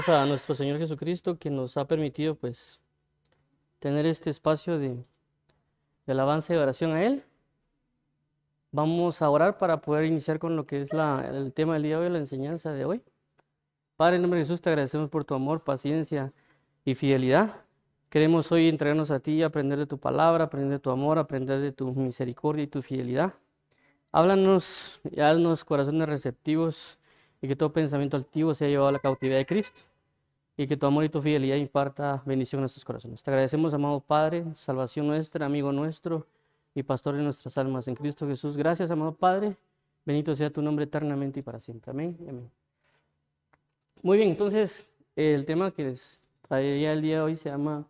A nuestro Señor Jesucristo que nos ha permitido pues tener este espacio de alabanza y de oración a Él. Vamos a orar para poder iniciar con lo que es el tema del día de hoy, la enseñanza de hoy. Padre, en nombre de Jesús te agradecemos por tu amor, paciencia y fidelidad. Queremos hoy entregarnos a ti y aprender de tu palabra, aprender de tu amor, aprender de tu misericordia y tu fidelidad. Háblanos y haznos corazones receptivos y que todo pensamiento altivo sea llevado a la cautividad de Cristo. Y que tu amor y tu fidelidad imparta bendición a nuestros corazones. Te agradecemos, amado Padre, salvación nuestra, amigo nuestro y pastor de nuestras almas en Cristo Jesús. Gracias, amado Padre. Bendito sea tu nombre eternamente y para siempre. Amén. Amén. Muy bien, entonces el tema que les traería el día de hoy se llama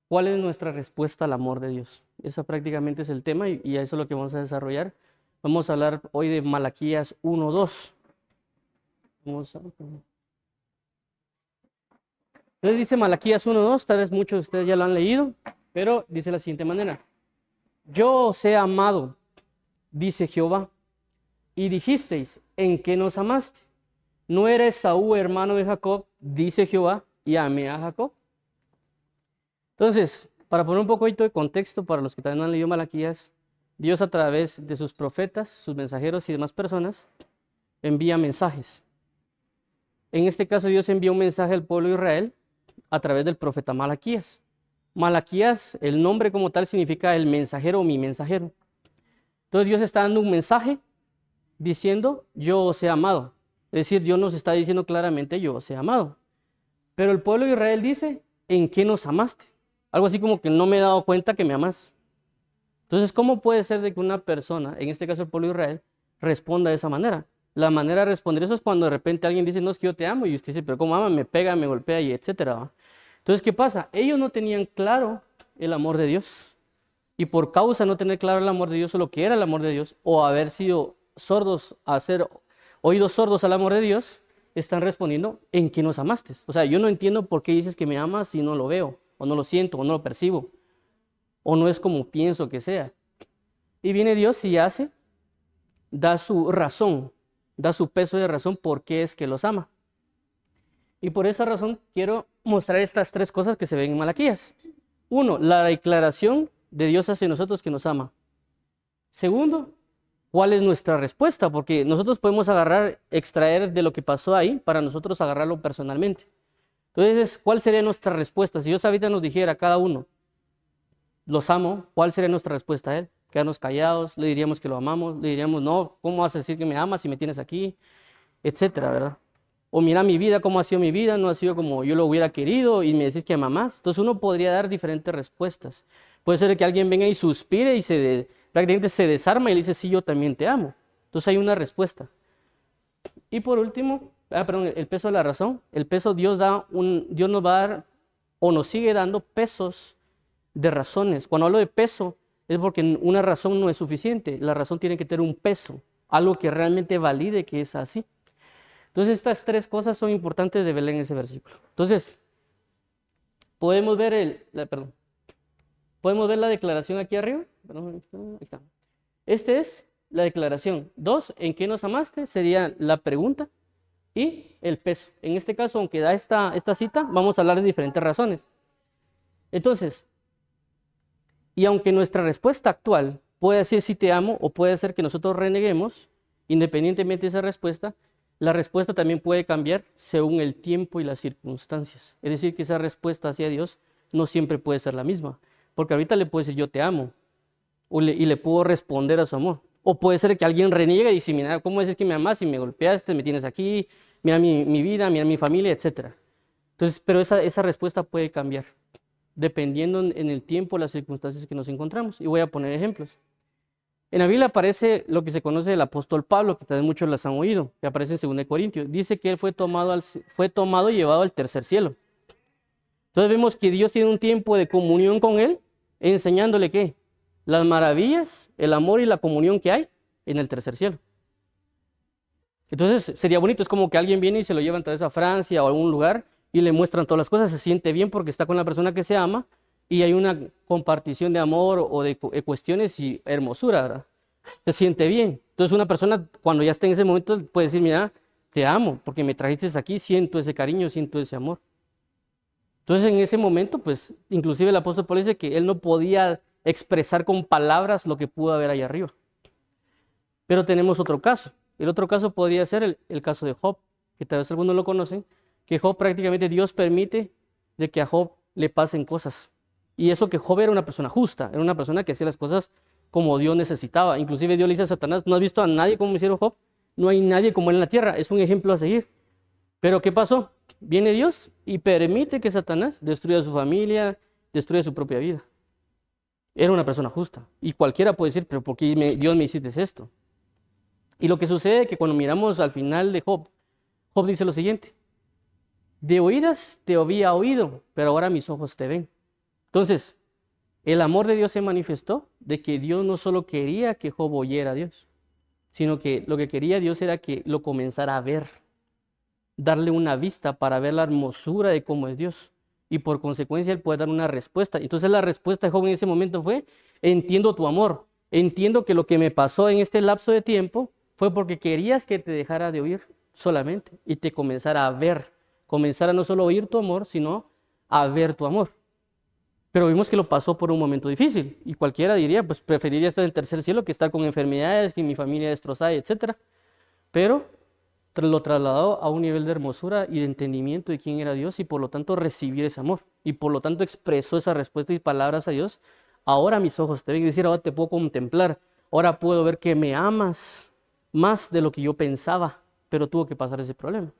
¿cuál es nuestra respuesta al amor de Dios? Ese prácticamente es el tema y eso es lo que vamos a desarrollar. Vamos a hablar hoy de Malaquías 1:2. Entonces dice Malaquías 1:2, tal vez muchos de ustedes ya lo han leído, pero dice de la siguiente manera: Yo os he amado, dice Jehová, y dijisteis, ¿en qué nos amaste? ¿No era Esaú hermano de Jacob? Dice Jehová, y amé a Jacob. Entonces, para poner un poquito de contexto para los que también no han leído Malaquías, Dios a través de sus profetas, sus mensajeros y demás personas, envía mensajes. En este caso Dios envía un mensaje al pueblo de Israel a través del profeta Malaquías. Malaquías, el nombre como tal significa el mensajero o mi mensajero. Entonces Dios está dando un mensaje diciendo, yo os he amado. Es decir, Dios nos está diciendo claramente, yo os he amado. Pero el pueblo de Israel dice, ¿en qué nos amaste? Algo así como que no me he dado cuenta que me amas. Entonces, ¿cómo puede ser de que una persona, en este caso el pueblo de Israel, responda de esa manera? La manera de responder eso es cuando de repente alguien dice, no, es que yo te amo, y usted dice, pero ¿cómo ama? Me pega, me golpea, y etcétera. Entonces, ¿qué pasa? Ellos no tenían claro el amor de Dios. Y por causa de no tener claro el amor de Dios o lo que era el amor de Dios, o haber sido sordos, hacer oídos sordos al amor de Dios, están respondiendo, ¿en qué nos amaste? O sea, yo no entiendo por qué dices que me amas si no lo veo, o no lo siento, o no lo percibo, o no es como pienso que sea. Y viene Dios y hace, da su razón, da su peso de razón por qué es que los ama. Y por esa razón quiero mostrar estas tres cosas que se ven en Malaquías. Uno, la declaración de Dios hacia nosotros que nos ama. Segundo, ¿cuál es nuestra respuesta? Porque nosotros podemos extraer de lo que pasó ahí para nosotros agarrarlo personalmente. Entonces, ¿cuál sería nuestra respuesta? Si Dios ahorita nos dijera a cada uno, los amo, ¿cuál sería nuestra respuesta a Él? Quedarnos callados, le diríamos que lo amamos, le diríamos, no, ¿cómo vas a decir que me amas si me tienes aquí? Etcétera, ¿verdad? O mira mi vida, cómo ha sido mi vida, no ha sido como yo lo hubiera querido y me decís que me amás. Entonces uno podría dar diferentes respuestas. Puede ser que alguien venga y suspire y prácticamente se desarma y le dice, sí, yo también te amo. Entonces hay una respuesta. Y por último, el peso de la razón. El peso Dios nos va a dar o nos sigue dando pesos de razones. Cuando hablo de peso es porque una razón no es suficiente. La razón tiene que tener un peso, algo que realmente valide que es así. Entonces estas tres cosas son importantes de ver en ese versículo. Entonces, podemos ver podemos ver la declaración aquí arriba. Perdón, ahí está. Esta es la declaración. 2, ¿en qué nos amaste? Sería la pregunta y el peso. En este caso, aunque da esta cita, vamos a hablar de diferentes razones. Entonces, y aunque nuestra respuesta actual puede ser sí te amo o puede ser que nosotros reneguemos, independientemente de esa respuesta, la respuesta también puede cambiar según el tiempo y las circunstancias. Es decir, que esa respuesta hacia Dios no siempre puede ser la misma. Porque ahorita le puedo decir yo te amo y le puedo responder a su amor. O puede ser que alguien reniegue y dice, mira, ¿cómo es que me amas y me golpeaste, me tienes aquí, mira mi vida, mira mi familia, etcétera? Entonces, pero esa respuesta puede cambiar dependiendo en el tiempo, las circunstancias que nos encontramos. Y voy a poner ejemplos. En la Biblia aparece lo que se conoce del apóstol Pablo, que también muchos las han oído, que aparece en 2 Corintios. Dice que él fue tomado y llevado al tercer cielo. Entonces vemos que Dios tiene un tiempo de comunión con él, enseñándole ¿qué? Las maravillas, el amor y la comunión que hay en el tercer cielo. Entonces sería bonito, es como que alguien viene y se lo lleva entonces a Francia o a algún lugar y le muestran todas las cosas, se siente bien porque está con la persona que se ama y hay una compartición de amor o de cuestiones y hermosura, ¿verdad? Se siente bien. Entonces una persona cuando ya está en ese momento puede decir, mira, te amo, porque me trajiste aquí, siento ese cariño, siento ese amor. Entonces en ese momento, pues inclusive el apóstol Pablo dice que él no podía expresar con palabras lo que pudo haber ahí arriba. Pero tenemos otro caso. El otro caso podría ser el caso de Job, que tal vez algunos lo conocen, que Job prácticamente Dios permite de que a Job le pasen cosas. Y eso que Job era una persona justa, era una persona que hacía las cosas como Dios necesitaba. Inclusive Dios le dice a Satanás, ¿no has visto a nadie como hicieron Job? No hay nadie como él en la tierra, es un ejemplo a seguir. Pero ¿qué pasó? Viene Dios y permite que Satanás destruya su familia, destruya su propia vida. Era una persona justa. Y cualquiera puede decir, pero ¿por qué Dios me hiciste esto? Y lo que sucede es que cuando miramos al final de Job, Job dice lo siguiente: de oídas te había oído, pero ahora mis ojos te ven. Entonces, el amor de Dios se manifestó de que Dios no solo quería que Job oyera a Dios, sino que lo que quería Dios era que lo comenzara a ver, darle una vista para ver la hermosura de cómo es Dios. Y por consecuencia él puede dar una respuesta. Entonces la respuesta de Job en ese momento fue: entiendo tu amor, entiendo que lo que me pasó en este lapso de tiempo fue porque querías que te dejara de oír solamente y te comenzara a ver, comenzara no solo a oír tu amor, sino a ver tu amor. Pero vimos que lo pasó por un momento difícil y cualquiera diría, pues preferiría estar en el tercer cielo que estar con enfermedades, que mi familia destrozada, etc. Pero lo trasladó a un nivel de hermosura y de entendimiento de quién era Dios y por lo tanto recibir ese amor. Y por lo tanto expresó esa respuesta y palabras a Dios: ahora mis ojos te ven, es decir, ahora te puedo contemplar, ahora puedo ver que me amas más de lo que yo pensaba, pero tuvo que pasar ese problema.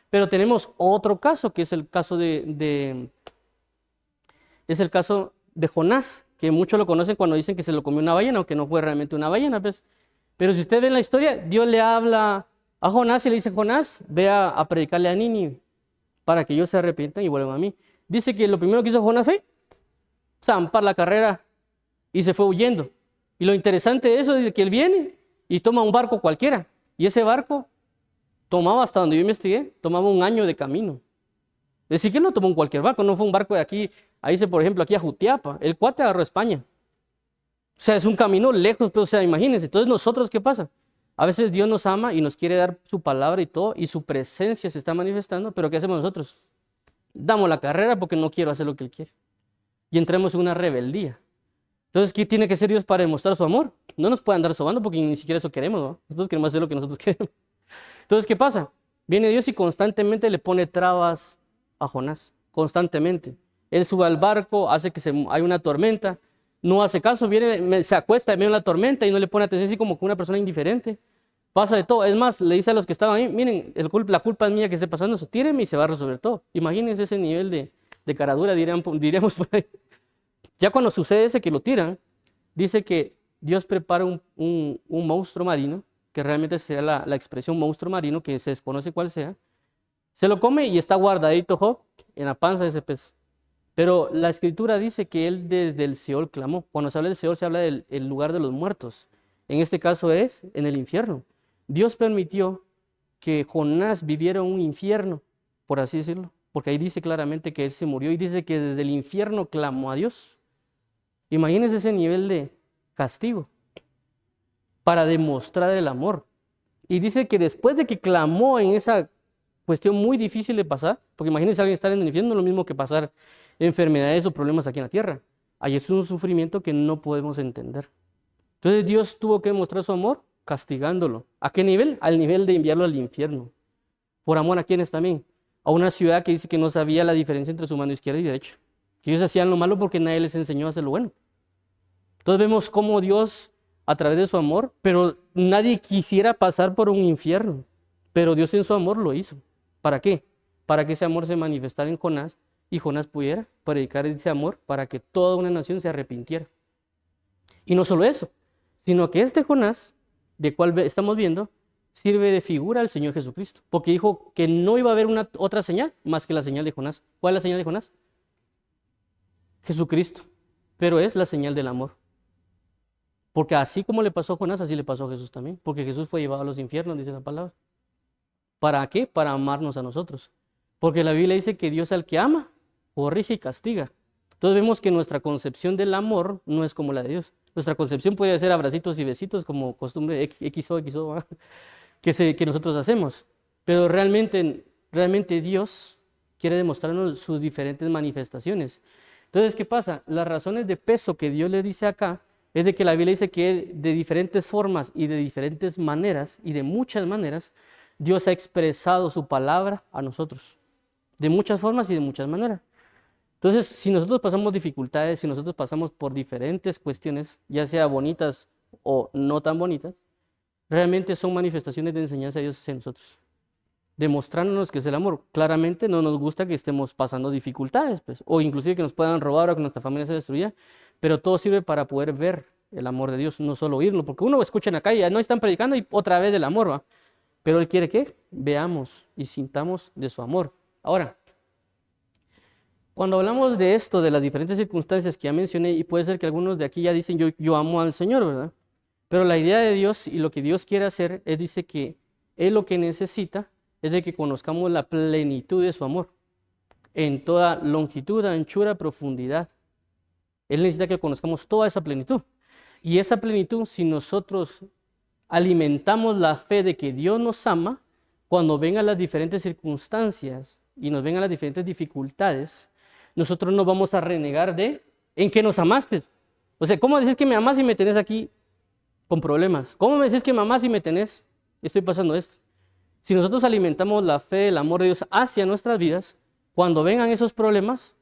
Pero tenemos otro caso, que es el caso es el caso de Jonás, que muchos lo conocen cuando dicen que se lo comió una ballena, aunque no fue realmente una ballena, pues. Pero si ustedes ven la historia, Dios le habla a Jonás y le dice: Jonás, ve a predicarle a Nínive para que ellos se arrepientan y vuelvan a mí. Dice que lo primero que hizo Jonás fue zampar la carrera y se fue huyendo. Y lo interesante de eso es que él viene y toma un barco cualquiera. Y ese barco tomaba, hasta donde yo investigué, tomaba 1 año de camino. Es decir, que no tomó un cualquier barco, no fue un barco de aquí, ahí dice, por ejemplo, aquí a Jutiapa. El cuate agarró España. O sea, es un camino lejos, pero o sea, imagínense. Entonces, nosotros, ¿qué pasa? A veces Dios nos ama y nos quiere dar su palabra y todo, y su presencia se está manifestando, pero ¿qué hacemos nosotros? Damos la carrera porque no quiero hacer lo que Él quiere. Y entramos en una rebeldía. Entonces, ¿qué tiene que hacer Dios para demostrar su amor? No nos puede andar sobando porque ni siquiera eso queremos, ¿no? Nosotros queremos hacer lo que nosotros queremos. Entonces, ¿qué pasa? Viene Dios y constantemente le pone trabas a Jonás, constantemente. Él sube al barco, hace que hay una tormenta, no hace caso, viene, se acuesta en medio de la tormenta y no le pone atención, así como que una persona indiferente. Pasa de todo. Es más, le dice a los que estaban ahí: miren, la culpa es mía que esté pasando eso, tírenme y se va a resolver todo. Imagínense ese nivel de caradura, diríamos por ahí. Ya cuando sucede ese que lo tiran, dice que Dios prepara un monstruo marino, que realmente sería la expresión monstruo marino, que se desconoce cuál sea. Se lo come y está guardadito Job en la panza de ese pez. Pero la escritura dice que él desde el Seol clamó. Cuando se habla del Seol se habla del lugar de los muertos. En este caso es en el infierno. Dios permitió que Jonás viviera un infierno, por así decirlo, porque ahí dice claramente que él se murió y dice que desde el infierno clamó a Dios. Imagínense ese nivel de castigo para demostrar el amor. Y dice que después de que clamó en esa cuestión muy difícil de pasar, porque imagínense alguien estar en el infierno, no es lo mismo que pasar enfermedades o problemas aquí en la tierra. Ahí es un sufrimiento que no podemos entender. Entonces Dios tuvo que demostrar su amor castigándolo. ¿A qué nivel? Al nivel de enviarlo al infierno. ¿Por amor a quiénes también? A una ciudad que dice que no sabía la diferencia entre su mano izquierda y derecha. Que ellos hacían lo malo porque nadie les enseñó a hacer lo bueno. Entonces vemos cómo Dios, a través de su amor, pero nadie quisiera pasar por un infierno. Pero Dios en su amor lo hizo. ¿Para qué? Para que ese amor se manifestara en Jonás y Jonás pudiera predicar ese amor para que toda una nación se arrepintiera. Y no solo eso, sino que este Jonás, de cual estamos viendo, sirve de figura al Señor Jesucristo, porque dijo que no iba a haber otra señal más que la señal de Jonás. ¿Cuál es la señal de Jonás? Jesucristo, pero es la señal del amor. Porque así como le pasó a Jonás, así le pasó a Jesús también, porque Jesús fue llevado a los infiernos, dice la palabra. ¿Para qué? Para amarnos a nosotros. Porque la Biblia dice que Dios al que ama, corrige y castiga. Entonces vemos que nuestra concepción del amor no es como la de Dios. Nuestra concepción puede ser abracitos y besitos como costumbre XO, que nosotros hacemos. pero realmente Dios quiere demostrarnos sus diferentes manifestaciones. Entonces, ¿qué pasa? Las razones de peso que Dios le dice acá es de que la Biblia dice que de diferentes formas y de diferentes maneras y de muchas maneras, Dios ha expresado su palabra a nosotros. De muchas formas y de muchas maneras. Entonces, si nosotros pasamos dificultades, si nosotros pasamos por diferentes cuestiones, ya sea bonitas o no tan bonitas, realmente son manifestaciones de enseñanza de Dios hacia nosotros, demostrándonos que es el amor. Claramente no nos gusta que estemos pasando dificultades, pues, o inclusive que nos puedan robar o que nuestra familia se destruya, pero todo sirve para poder ver el amor de Dios, no solo oírlo, porque uno escucha en la calle, no están predicando y otra vez del amor, ¿va? Pero Él quiere que veamos y sintamos de su amor. Ahora, cuando hablamos de esto, de las diferentes circunstancias que ya mencioné, y puede ser que algunos de aquí ya dicen, yo amo al Señor, ¿verdad? Pero la idea de Dios y lo que Dios quiere hacer es, dice que Él lo que necesita es de que conozcamos la plenitud de su amor, en toda longitud, anchura, profundidad. Él necesita que conozcamos toda esa plenitud. Y esa plenitud, si nosotros alimentamos la fe de que Dios nos ama, cuando vengan las diferentes circunstancias y nos vengan las diferentes dificultades, nosotros no vamos a renegar de en que nos amaste. O sea, ¿cómo dices que me amas y me tenés aquí con problemas? ¿Cómo me decís que me amas y me tenés estoy pasando esto? Si nosotros alimentamos la fe, el amor de Dios hacia nuestras vidas, cuando vengan esos problemas,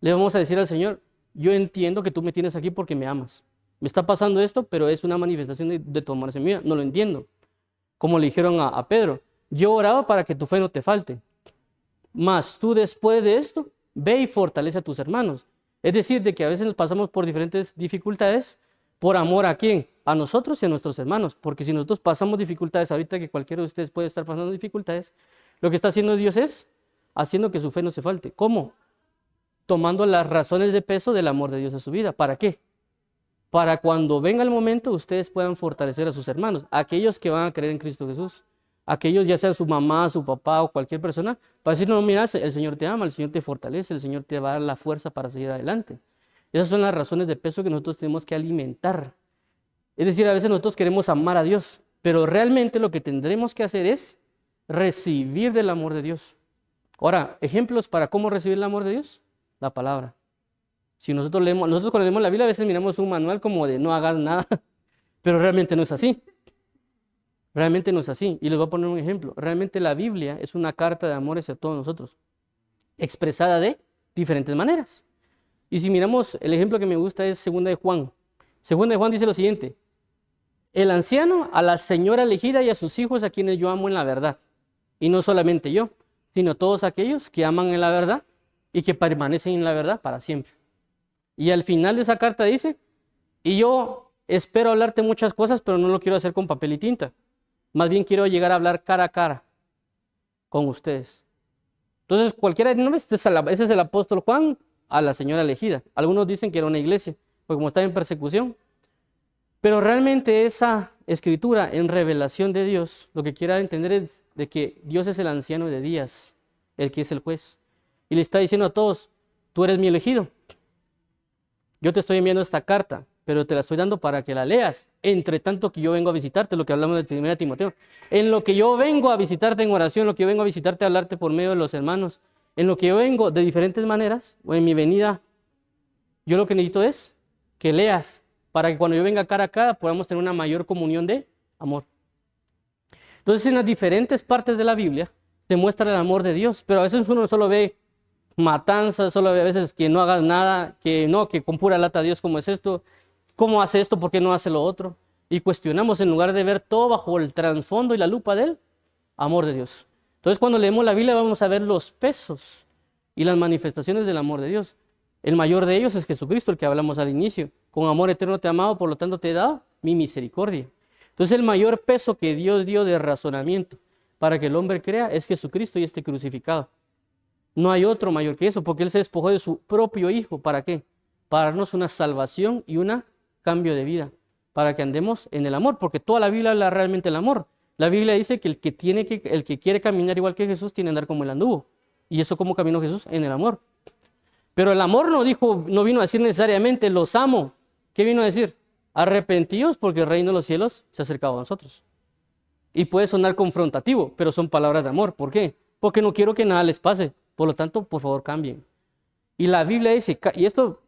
le vamos a decir al Señor, yo entiendo que tú me tienes aquí porque me amas. Me está pasando esto, pero es una manifestación de tu amor hacia mí. No lo entiendo. Como le dijeron a Pedro, yo oraba para que tu fe no te falte. Mas tú después de esto, ve y fortalece a tus hermanos. Es decir, de que a veces nos pasamos por diferentes dificultades, por amor a quién, a nosotros y a nuestros hermanos. Porque si nosotros pasamos dificultades, ahorita que cualquiera de ustedes puede estar pasando dificultades, lo que está haciendo Dios es haciendo que su fe no se falte. ¿Cómo? Tomando las razones de peso del amor de Dios a su vida. ¿Para qué? Para cuando venga el momento ustedes puedan fortalecer a sus hermanos, aquellos que van a creer en Cristo Jesús, aquellos ya sea su mamá, su papá o cualquier persona, para decir, no, mira, el Señor te ama, el Señor te fortalece, el Señor te va a dar la fuerza para seguir adelante. Esas son las razones de peso que nosotros tenemos que alimentar. Es decir, a veces nosotros queremos amar a Dios, pero realmente lo que tendremos que hacer es recibir del amor de Dios. Ahora, ejemplos para cómo recibir el amor de Dios, la palabra. Si nosotros cuando leemos la Biblia a veces miramos un manual como de no hagas nada, pero realmente no es así. Realmente no es así. Y les voy a poner un ejemplo. Realmente la Biblia es una carta de amor hacia todos nosotros, expresada de diferentes maneras. Y si miramos, el ejemplo que me gusta es 2 de Juan. 2 de Juan dice lo siguiente: el anciano a la señora elegida y a sus hijos a quienes yo amo en la verdad. Y no solamente yo, sino todos aquellos que aman en la verdad y que permanecen en la verdad para siempre. Y al final de esa carta dice, y yo espero hablarte muchas cosas, pero no lo quiero hacer con papel y tinta. Más bien quiero llegar a hablar cara a cara con ustedes. Entonces, cualquiera, ¿no ves? Ese es el apóstol Juan a la señora elegida. Algunos dicen que era una iglesia, porque como estaba en persecución. Pero realmente esa escritura en revelación de Dios, lo que quiera entender es de que Dios es el anciano de días, el que es el juez. Y le está diciendo a todos, tú eres mi elegido. Yo te estoy enviando esta carta, pero te la estoy dando para que la leas, entre tanto que yo vengo a visitarte, lo que hablamos de 1 Timoteo. En lo que yo vengo a visitarte en oración, lo que yo vengo a visitarte a hablarte por medio de los hermanos, en lo que yo vengo de diferentes maneras, o en mi venida, yo lo que necesito es que leas, para que cuando yo venga cara a cara podamos tener una mayor comunión de amor. Entonces, en las diferentes partes de la Biblia se muestra el amor de Dios, pero a veces uno solo ve matanzas, solo ve a veces que no hagas nada, que no, que con pura lata Dios, ¿cómo es esto? ¿Cómo hace esto? ¿Por qué no hace lo otro? Y cuestionamos en lugar de ver todo bajo el trasfondo y la lupa del amor de Dios. Entonces, cuando leemos la Biblia vamos a ver los pesos y las manifestaciones del amor de Dios. El mayor de ellos es Jesucristo, el que hablamos al inicio. Con amor eterno te he amado, por lo tanto te he dado mi misericordia. Entonces, el mayor peso que Dios dio de razonamiento para que el hombre crea es Jesucristo y este crucificado. No hay otro mayor que eso, porque Él se despojó de su propio Hijo. ¿Para qué? Para darnos una salvación y un cambio de vida, para que andemos en el amor, porque toda la Biblia habla realmente del amor. La Biblia dice que el que quiere caminar igual que Jesús tiene que andar como Él anduvo. ¿Y eso cómo caminó Jesús? En el amor. Pero el amor no vino a decir necesariamente los amo. ¿Qué vino a decir? Arrepentíos porque el reino de los cielos se ha acercado a nosotros. Y puede sonar confrontativo, pero son palabras de amor. ¿Por qué? Porque no quiero que nada les pase. Por lo tanto, por favor, cambien. Y la Biblia dice, y esto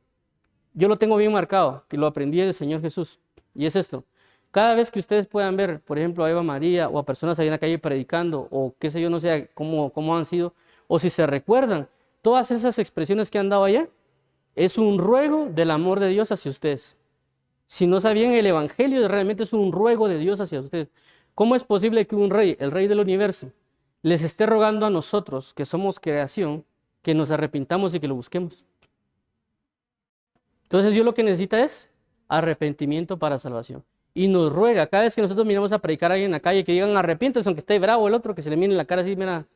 yo lo tengo bien marcado, que lo aprendí del Señor Jesús. Y es esto. Cada vez que ustedes puedan ver, por ejemplo, a Eva María o a personas ahí en la calle predicando, o qué sé yo, no sé cómo han sido, o si se recuerdan, todas esas expresiones que han dado allá, es un ruego del amor de Dios hacia ustedes. Si no sabían, el Evangelio realmente es un ruego de Dios hacia ustedes. ¿Cómo es posible que un rey, el rey del universo, les esté rogando a nosotros, que somos creación, que nos arrepintamos y que lo busquemos? Entonces Dios lo que necesita es arrepentimiento para salvación. Y nos ruega, cada vez que nosotros miramos a predicar a alguien en la calle, que digan arrepiéntese, aunque esté bravo el otro, que se le mire en la cara así, mira.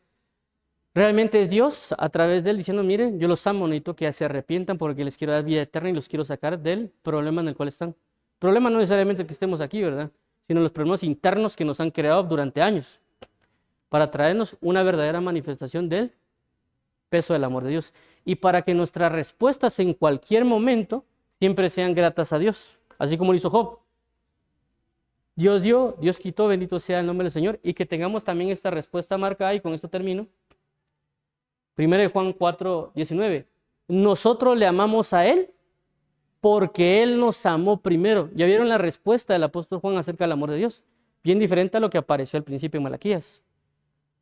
Realmente es Dios a través de él diciendo, miren, yo los amo, necesito que se arrepientan porque les quiero dar vida eterna y los quiero sacar del problema en el cual están. Problema no necesariamente que estemos aquí, ¿verdad? Sino los problemas internos que nos han creado durante años para traernos una verdadera manifestación del peso del amor de Dios. Y para que nuestras respuestas en cualquier momento siempre sean gratas a Dios, así como lo hizo Job. Dios dio, Dios quitó, bendito sea el nombre del Señor, y que tengamos también esta respuesta marcada, y con esto termino. 1 Juan 4:19. Nosotros le amamos a Él porque Él nos amó primero. ¿Ya vieron la respuesta del apóstol Juan acerca del amor de Dios? Bien diferente a lo que apareció al principio en Malaquías.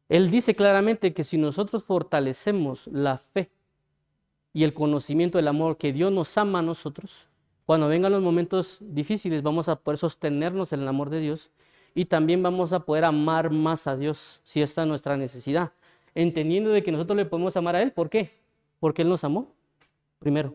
Él dice claramente que si nosotros fortalecemos la fe y el conocimiento del amor que Dios nos ama a nosotros, cuando vengan los momentos difíciles vamos a poder sostenernos en el amor de Dios y también vamos a poder amar más a Dios si esta es nuestra necesidad. Entendiendo de que nosotros le podemos amar a Él. ¿Por qué? Porque Él nos amó primero.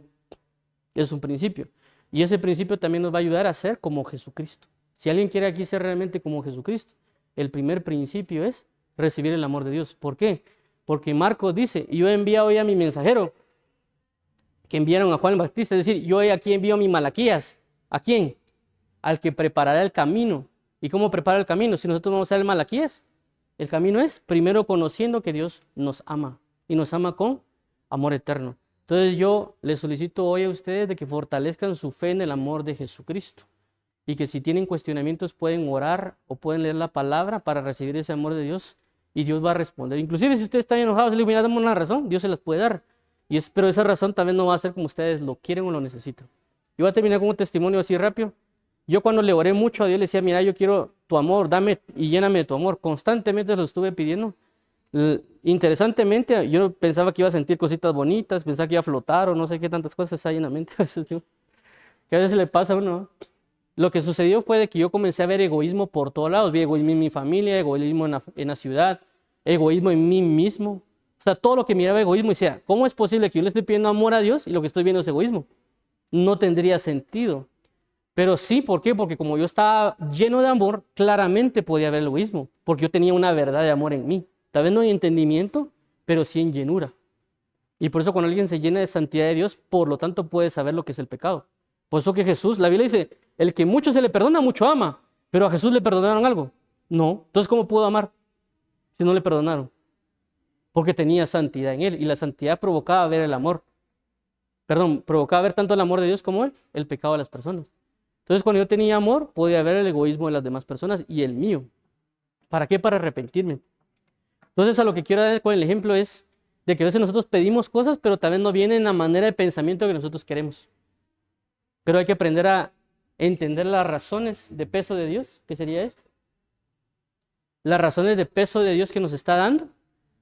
Es un principio. Y ese principio también nos va a ayudar a ser como Jesucristo. Si alguien quiere aquí ser realmente como Jesucristo, el primer principio es recibir el amor de Dios. ¿Por qué? Porque Marcos dice, yo he enviado hoy a mi mensajero, que enviaron a Juan el Bautista, es decir, yo aquí envío a mi Malaquías. ¿A quién? Al que preparará el camino. ¿Y cómo prepara el camino? Si nosotros vamos a ser el Malaquías. El camino es primero conociendo que Dios nos ama y nos ama con amor eterno. Entonces yo les solicito hoy a ustedes de que fortalezcan su fe en el amor de Jesucristo y que si tienen cuestionamientos pueden orar o pueden leer la palabra para recibir ese amor de Dios y Dios va a responder. Inclusive si ustedes están enojados, les mira, dame una razón, Dios se las puede dar. Pero esa razón también no va a ser como ustedes lo quieren o lo necesitan. Yo voy a terminar con un testimonio así rápido. Yo cuando le oré mucho a Dios le decía, mira, yo quiero tu amor, dame y lléname de tu amor. Constantemente lo estuve pidiendo. Interesantemente, yo pensaba que iba a sentir cositas bonitas, pensaba que iba a flotar o no sé qué tantas cosas hay en la mente. Que a veces le pasa a uno, ¿no? Lo que sucedió fue de que yo comencé a ver egoísmo por todos lados. Vi egoísmo en mi familia, egoísmo en la ciudad, egoísmo en mí mismo. O sea, todo lo que miraba egoísmo, y decía, ¿cómo es posible que yo le esté pidiendo amor a Dios y lo que estoy viendo es egoísmo? No tendría sentido. Pero sí, ¿por qué? Porque como yo estaba lleno de amor, claramente podía haber el egoísmo, porque yo tenía una verdad de amor en mí. Tal vez no en entendimiento, pero sí en llenura. Y por eso cuando alguien se llena de santidad de Dios, por lo tanto puede saber lo que es el pecado. Por eso que Jesús, la Biblia dice, el que mucho se le perdona, mucho ama. Pero a Jesús le perdonaron algo. No. Entonces, ¿cómo pudo amar si no le perdonaron? Porque tenía santidad en él y la santidad provocaba ver el amor. Perdón, provocaba ver tanto el amor de Dios como el pecado de las personas. Entonces, cuando yo tenía amor, podía ver el egoísmo de las demás personas y el mío. ¿Para qué? Para arrepentirme. Entonces, a lo que quiero dar con el ejemplo es de que a veces nosotros pedimos cosas, pero también no vienen en la manera de pensamiento que nosotros queremos. Pero hay que aprender a entender las razones de peso de Dios, ¿qué sería esto? Las razones de peso de Dios que nos está dando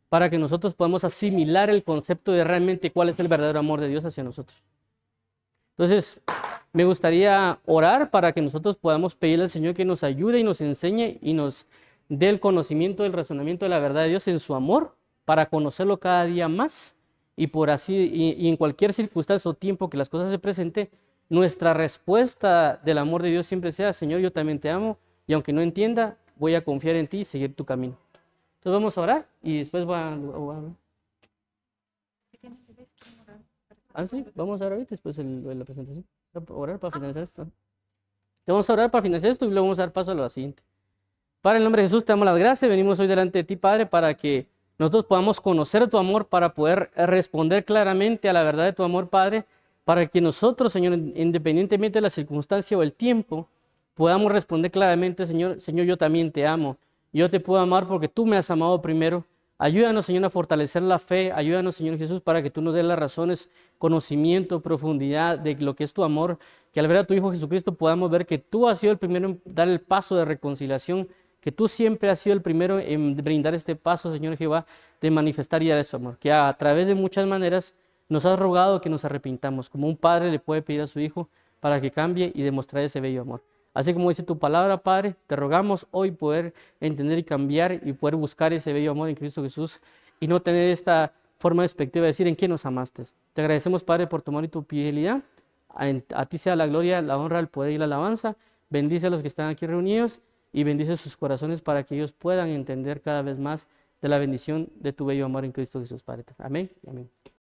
para que nosotros podamos asimilar el concepto de realmente cuál es el verdadero amor de Dios hacia nosotros. Entonces, me gustaría orar para que nosotros podamos pedirle al Señor que nos ayude y nos enseñe y nos dé el conocimiento del razonamiento de la verdad de Dios en su amor, para conocerlo cada día más y por así, y en cualquier circunstancia o tiempo que las cosas se presenten, nuestra respuesta del amor de Dios siempre sea, Señor, yo también te amo y aunque no entienda, voy a confiar en ti y seguir tu camino. Entonces vamos a orar y después sí, vamos a orar ahorita después de la presentación. Orar para finalizar esto. Vamos a orar para finalizar esto y luego vamos a dar paso a lo siguiente. Padre, en el nombre de Jesús te damos las gracias. Venimos hoy delante de ti, Padre, para que nosotros podamos conocer tu amor, para poder responder claramente a la verdad de tu amor, Padre, para que nosotros, Señor, independientemente de la circunstancia o el tiempo, podamos responder claramente, Señor, Señor, yo también te amo. yo te puedo amar porque tú me has amado primero. Ayúdanos, Señor, a fortalecer la fe. Ayúdanos, Señor Jesús, para que tú nos des las razones, conocimiento, profundidad de lo que es tu amor. Que al ver a tu Hijo Jesucristo podamos ver que tú has sido el primero en dar el paso de reconciliación, que tú siempre has sido el primero en brindar este paso, Señor Jehová, de manifestar y dar su amor. Que a través de muchas maneras nos has rogado que nos arrepintamos, como un padre le puede pedir a su hijo para que cambie y demostrar ese bello amor. Así como dice tu palabra, Padre, te rogamos hoy poder entender y cambiar y poder buscar ese bello amor en Cristo Jesús y no tener esta forma despectiva de decir en quién nos amaste. Te agradecemos, Padre, por tu amor y tu fidelidad. A ti sea la gloria, la honra, el poder y la alabanza. Bendice a los que están aquí reunidos y bendice sus corazones para que ellos puedan entender cada vez más de la bendición de tu bello amor en Cristo Jesús, Padre. Amén y amén.